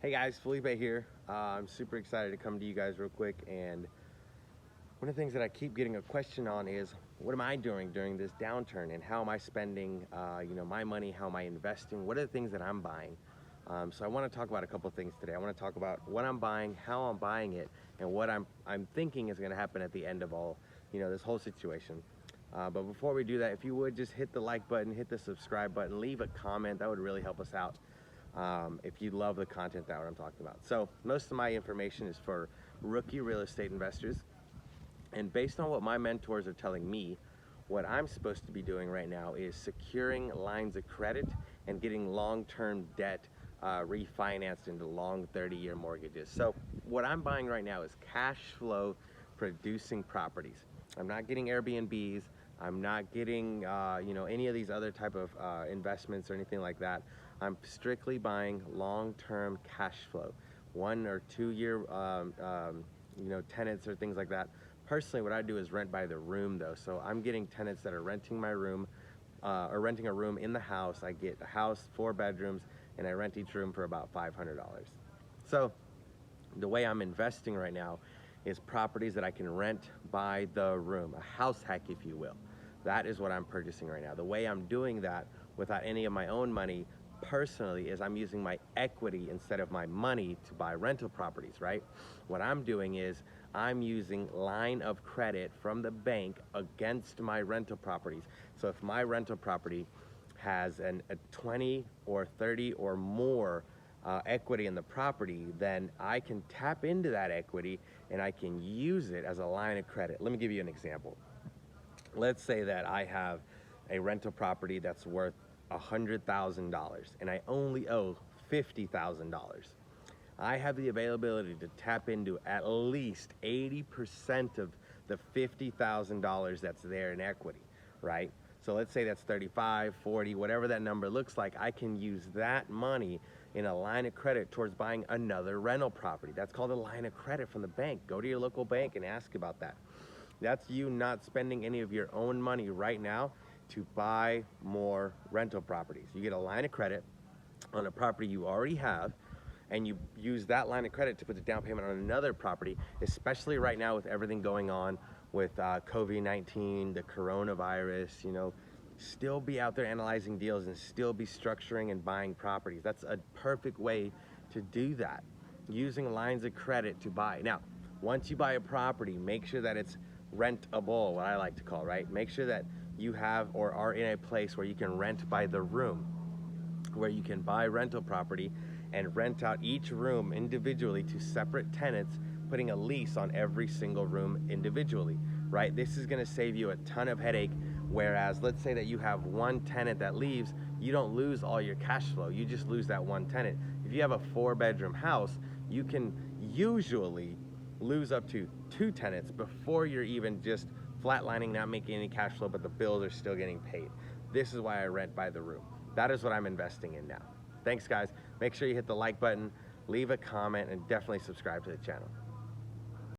Hey guys, Felipe here. I'm super excited to come to you guys real quick, and one of the things that I keep getting a question on is what am I doing during this downturn, and how am I spending my money, how am I investing, what are the things that I'm buying. So I want to talk about a couple of things today. I want to talk about what I'm buying, how I'm buying it, and what I'm thinking is going to happen at the end of all this whole situation. But before we do that, if you would just hit the like button, hit the subscribe button, leave a comment. That would really help us out. If you love the content that I'm talking about. So most of my information is for rookie real estate investors, and based on what my mentors are telling me, what I'm supposed to be doing right now is securing lines of credit and getting long-term debt refinanced into long 30-year mortgages. So what I'm buying right now is cash flow producing properties. I'm not getting Airbnbs. I'm not getting any of these other type of investments or anything like that. I'm strictly buying long-term cash flow, 1 or 2 year tenants or things like that. Personally, what I do is rent by the room though. So I'm getting tenants that are renting my room or renting a room in the house. I get a house, 4 bedrooms, and I rent each room for about $500. So the way I'm investing right now is properties that I can rent by the room, a house hack, if you will. That is what I'm purchasing right now. The way I'm doing that without any of my own money personally is I'm using my equity instead of my money to buy rental properties, right? What I'm doing is I'm using line of credit from the bank against my rental properties. So if my rental property has a 20 or 30 or more equity in the property, then I can tap into that equity and I can use it as a line of credit. Let me give you an example. Let's say that I have a rental property that's worth $100,000 and I only owe $50,000. I have the availability to tap into at least 80% of the $50,000 that's there in equity, right? So let's say that's 35, 40, whatever that number looks like. I can use that money in a line of credit towards buying another rental property. That's called a line of credit from the bank. Go to your local bank and ask about that. That's you not spending any of your own money right now to buy more rental properties. You get a line of credit on a property you already have, and you use that line of credit to put the down payment on another property, especially right now with everything going on with COVID-19, the coronavirus, still be out there analyzing deals and still be structuring and buying properties. That's a perfect way to do that, using lines of credit to buy. Now, once you buy a property, make sure that it's rentable, what I like to call, right? Make sure that you have or are in a place where you can rent by the room, where you can buy rental property and rent out each room individually to separate tenants, putting a lease on every single room individually, right? This is gonna save you a ton of headache, whereas let's say that you have one tenant that leaves, you don't lose all your cash flow, you just lose that one tenant. If you have a 4-bedroom house, you can usually lose up to 2 tenants before you're even just flatlining, not making any cash flow, but the bills are still getting paid. This is why I rent by the room. That is what I'm investing in now. Thanks guys. Make sure you hit the like button, leave a comment, and definitely subscribe to the channel.